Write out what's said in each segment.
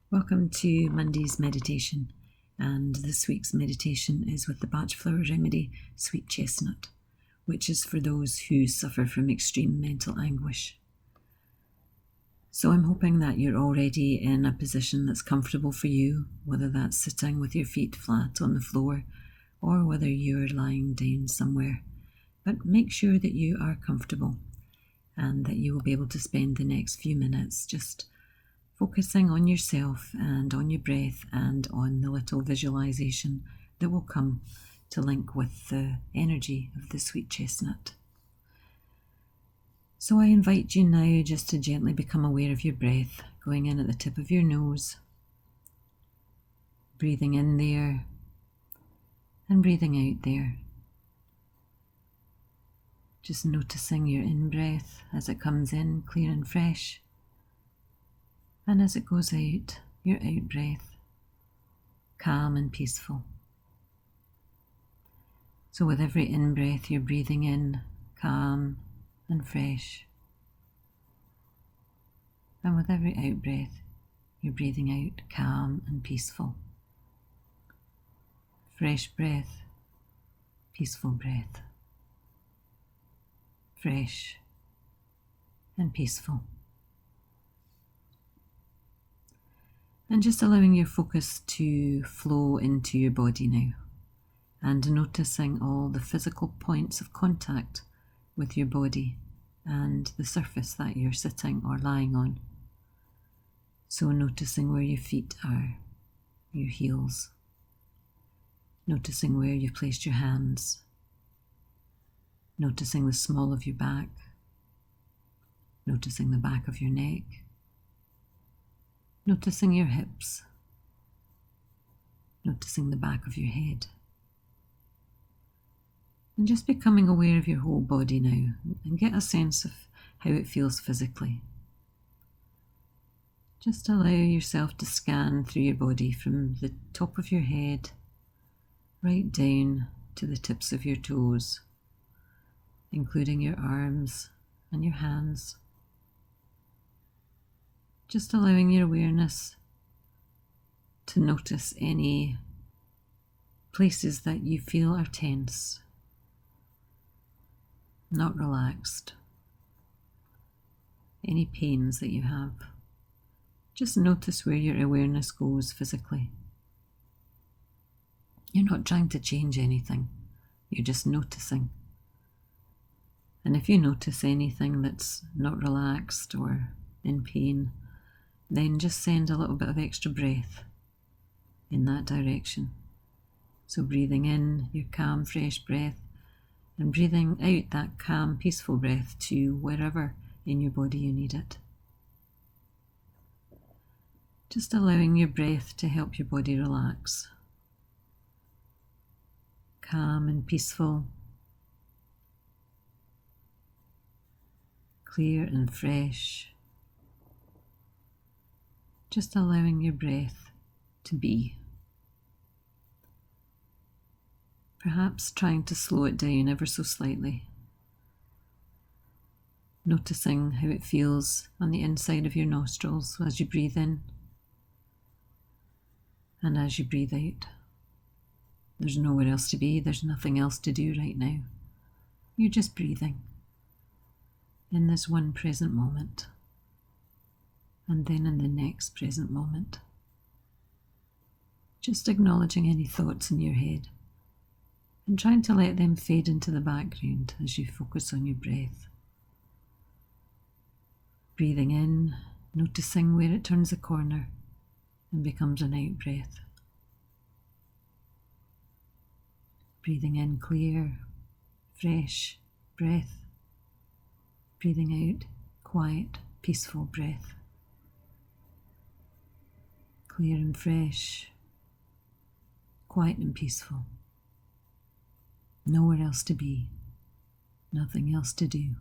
Welcome to Monday's meditation, and this week's meditation is with the BACH FLOWER REMEDY Sweet Chestnut, which is for those who suffer from extreme mental anguish. So I'm hoping that you're already in a position that's comfortable for you, whether that's sitting with your feet flat on the floor or whether you're lying down somewhere. But make sure that you are comfortable and that you will be able to spend the next few minutes just focusing on yourself and on your breath and on the little visualization that will come to link with the energy of the sweet chestnut. So I invite you now just to gently become aware of your breath, going in at the tip of your nose, breathing in there and breathing out there. Just noticing your in-breath as it comes in, clear and fresh. And as it goes out, your out-breath, calm and peaceful. So with every in-breath, you're breathing in, calm and fresh. And with every out-breath, you're breathing out, calm and peaceful. Fresh breath, peaceful breath. Fresh and peaceful. And just allowing your focus to flow into your body now, and noticing all the physical points of contact with your body and the surface that you're sitting or lying on. So noticing where your feet are, your heels, noticing where you've placed your hands, noticing the small of your back, noticing the back of your neck, noticing your hips, noticing the back of your head. And just becoming aware of your whole body now and get a sense of how it feels physically. Just allow yourself to scan through your body from the top of your head right down to the tips of your toes, including your arms and your hands. Just allowing your awareness to notice any places that you feel are tense, not relaxed, any pains that you have. Just notice where your awareness goes physically. You're not trying to change anything, you're just noticing. And if you notice anything that's not relaxed or in pain, then just send a little bit of extra breath in that direction. So breathing in your calm, fresh breath and breathing out that calm, peaceful breath to wherever in your body you need it. Just allowing your breath to help your body relax. Calm and peaceful, clear and fresh. Just allowing your breath to be. Perhaps trying to slow it down ever so slightly. Noticing how it feels on the inside of your nostrils as you breathe in and as you breathe out. There's nowhere else to be, there's nothing else to do right now. You're just breathing in this one present moment. And then in the next present moment. Just acknowledging any thoughts in your head and trying to let them fade into the background as you focus on your breath. Breathing in, noticing where it turns a corner and becomes an out breath. Breathing in clear, fresh breath. Breathing out quiet, peaceful breath. Clear and fresh, quiet and peaceful. Nowhere else to be, nothing else to do.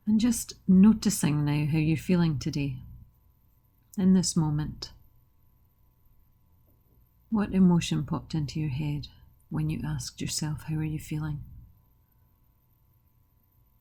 And just noticing now how you're feeling today, in this moment. What emotion popped into your head when you asked yourself, how are you feeling?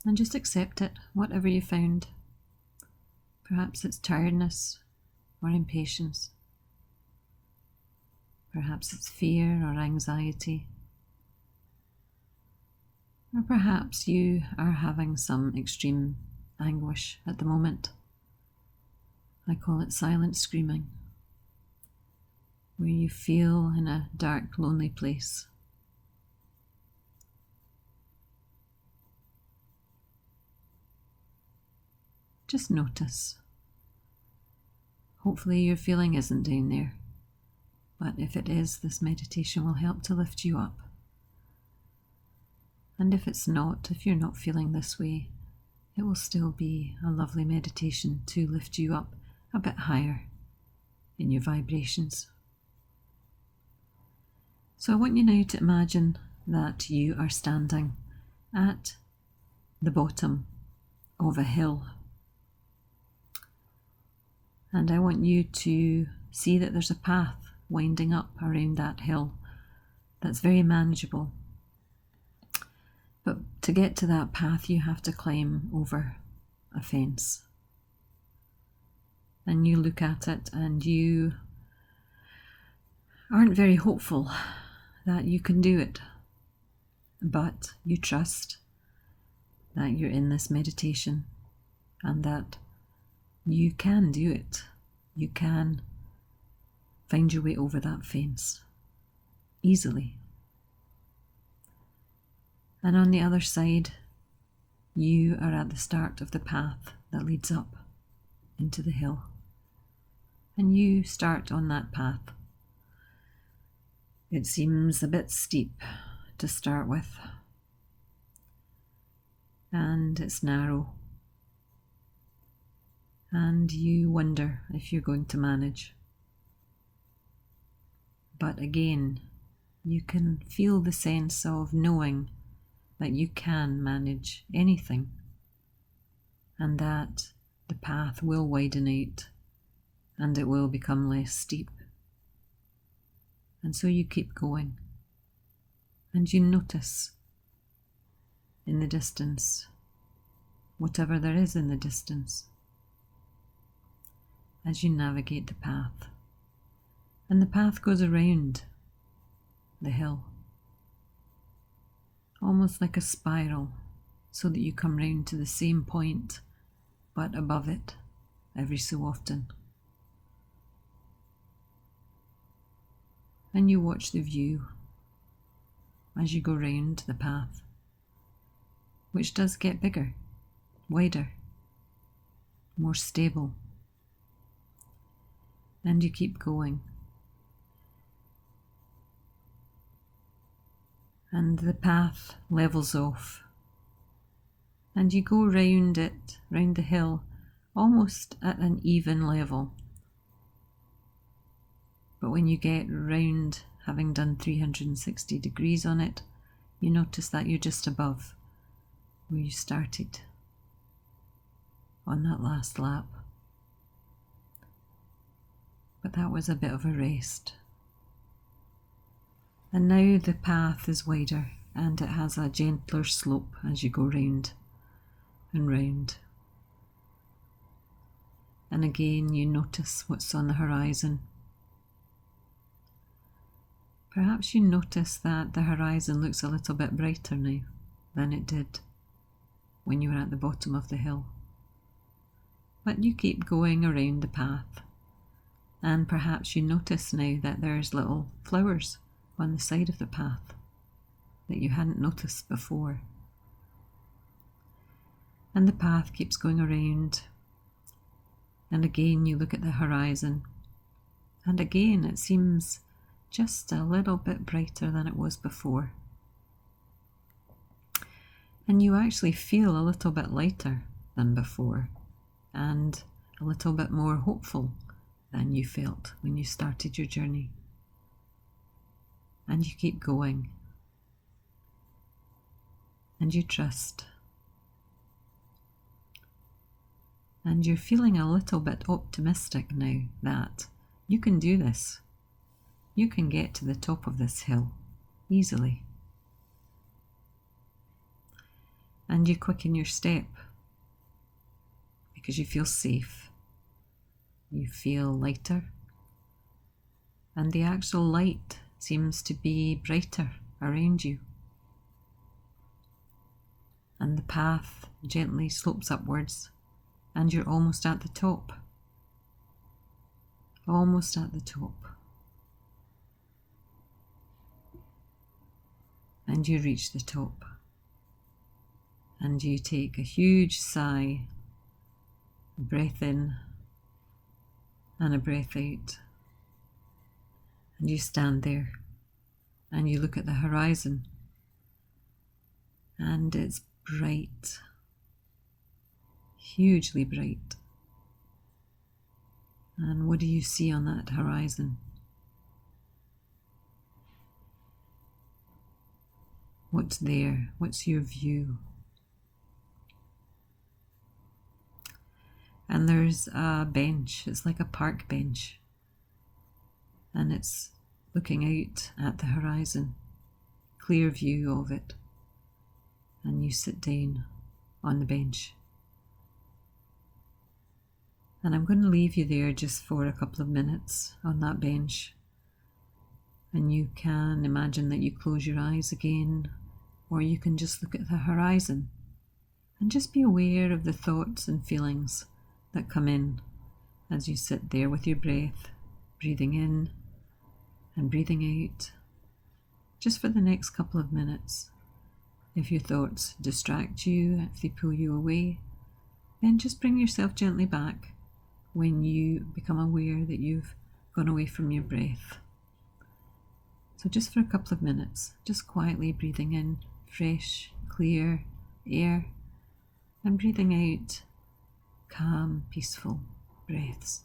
And just accept it, whatever you found. Perhaps it's tiredness or impatience. Perhaps it's fear or anxiety. Or perhaps you are having some extreme anguish at the moment. I call it silent screaming, where you feel in a dark, lonely place. Just notice. Hopefully your feeling isn't down there, but if it is, this meditation will help to lift you up. And if it's not, if you're not feeling this way, it will still be a lovely meditation to lift you up a bit higher in your vibrations. So I want you now to imagine that you are standing at the bottom of a hill. And I want you to see that there's a path winding up around that hill that's very manageable. But to get to that path, you have to climb over a fence. And you look at it and you aren't very hopeful that you can do it. But you trust that you're in this meditation and that you can do it. You can find your way over that fence easily. And on the other side, you are at the start of the path that leads up into the hill. And you start on that path. It seems a bit steep to start with. And it's narrow. And you wonder if you're going to manage. But again, you can feel the sense of knowing that you can manage anything and that the path will widen out and it will become less steep. And so you keep going and you notice in the distance whatever there is in the distance as you navigate the path. And the path goes around the hill, almost like a spiral, so that you come round to the same point, but above it every so often. And you watch the view as you go round the path, which does get bigger, wider, more stable. And you keep going. And the path levels off. And you go round it, round the hill, almost at an even level. But when you get round, having done 360 degrees on it, you notice that you're just above where you started on that last lap. But that was a bit of a rest. And now the path is wider and it has a gentler slope as you go round and round. And again you notice what's on the horizon. Perhaps you notice that the horizon looks a little bit brighter now than it did when you were at the bottom of the hill. But you keep going around the path. And perhaps you notice now that there's little flowers on the side of the path that you hadn't noticed before. And the path keeps going around. And again you look at the horizon. And again it seems just a little bit brighter than it was before. And you actually feel a little bit lighter than before and a little bit more hopeful than you felt when you started your journey. And you keep going. And you trust. And you're feeling a little bit optimistic now that you can do this. You can get to the top of this hill easily. And you quicken your step because you feel safe You feel lighter, and the actual light seems to be brighter around you. And the path gently slopes upwards, and you're almost at the top. Almost at the top. And you reach the top. And you take a huge sigh, a breath in and a breath out. And you stand there and you look at the horizon, and it's bright, hugely bright. And what do you see on that horizon? What's there? What's your view? And there's a bench. It's like a park bench. And it's looking out at the horizon. Clear view of it. And you sit down on the bench. And I'm going to leave you there just for a couple of minutes on that bench. And you can imagine that you close your eyes again, or you can just look at the horizon and just be aware of the thoughts and feelings that come in as you sit there with your breath, breathing in and breathing out, just for the next couple of minutes. If your thoughts distract you, if they pull you away, then just bring yourself gently back when you become aware that you've gone away from your breath. So just for a couple of minutes, just quietly breathing in fresh, clear air and breathing out calm, peaceful breaths.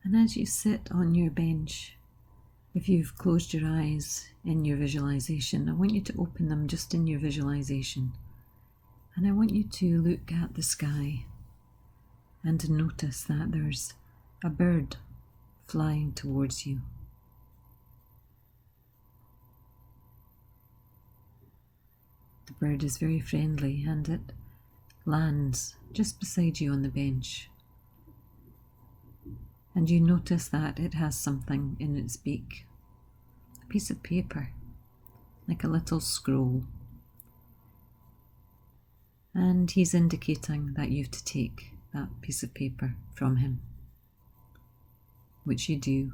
And as you sit on your bench, if you've closed your eyes in your visualization, I want you to open them just in your visualization. And I want you to look at the sky and to notice that there's a bird flying towards you. The bird is very friendly and it lands just beside you on the bench. And you notice that it has something in its beak, a piece of paper, like a little scroll. And he's indicating that you have to take that piece of paper from him. which you do,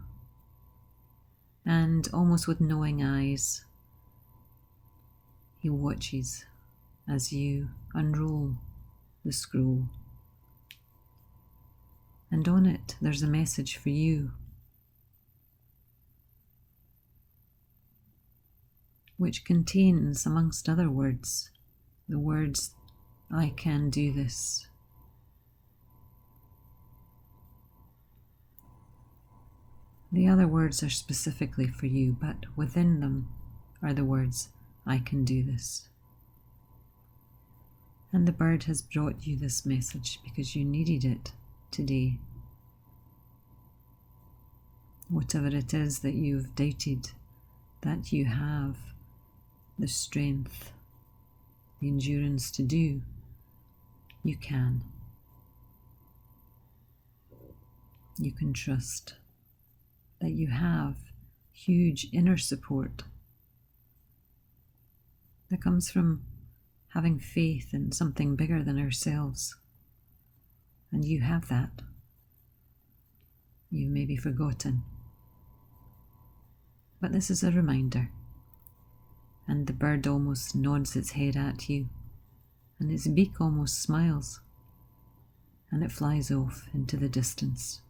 and almost with knowing eyes, he watches as you unroll the scroll. And on it, there's a message for you, which contains, amongst other words, the words, "I can do this." The other words are specifically for you, but within them are the words, "I can do this." And the bird has brought you this message because you needed it today. Whatever it is that you've doubted that you have the strength, the endurance to do, you can. You can trust that you have huge inner support that comes from having faith in something bigger than ourselves. And you have that. You've maybe forgotten. But this is a reminder. And the bird almost nods its head at you, and its beak almost smiles, and it flies off into the distance.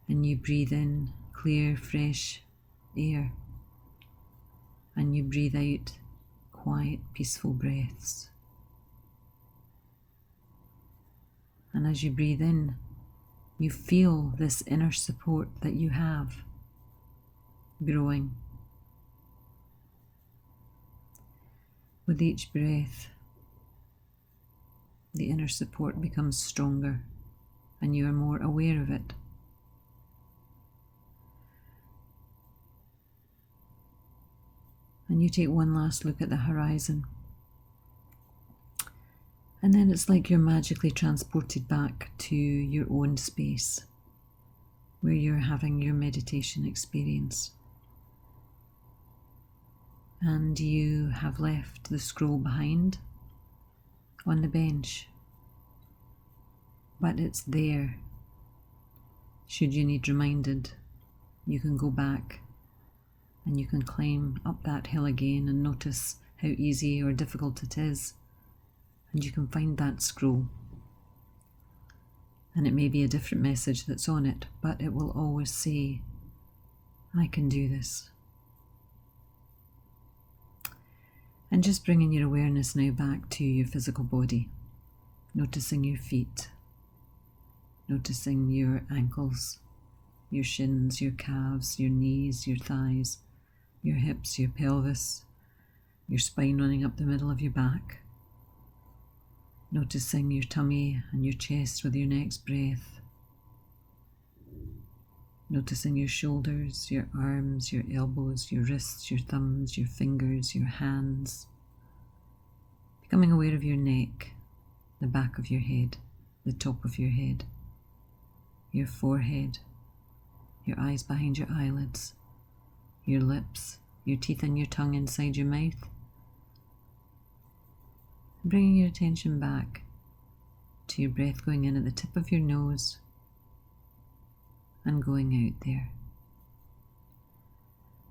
And you breathe in clear, fresh air, and you breathe out quiet, peaceful breaths. And as you breathe in, you feel this inner support that you have growing. With each breath, the inner support becomes stronger, and you are more aware of it. And you take one last look at the horizon. And then it's like you're magically transported back to your own space, where you're having your meditation experience. And you have left the scroll behind on the bench, but it's there. Should you need reminded, you can go back and you can climb up that hill again and notice how easy or difficult it is, and you can find that scroll. And it may be a different message that's on it, but it will always say, "I can do this." And just bringing your awareness now back to your physical body, noticing your feet, noticing your ankles, your shins, your calves, your knees, your thighs, your hips, your pelvis, your spine running up the middle of your back, noticing your tummy and your chest with your next breath, noticing your shoulders, your arms, your elbows, your wrists, your thumbs, your fingers, your hands, becoming aware of your neck, the back of your head, the top of your head, your forehead, your eyes behind your eyelids, your lips, your teeth and your tongue inside your mouth. Bringing your attention back to your breath going in at the tip of your nose and going out there.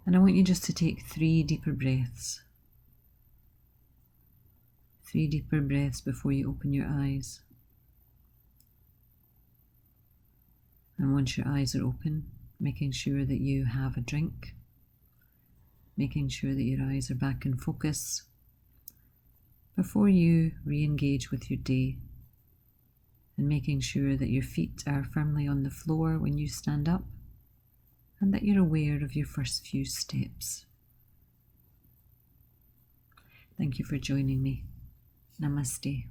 And I want you just to take 3 deeper breaths. 3 deeper breaths before you open your eyes. And once your eyes are open, making sure that you have a drink, making sure that your eyes are back in focus before you re-engage with your day, and making sure that your feet are firmly on the floor when you stand up, and that you're aware of your first few steps. Thank you for joining me. Namaste.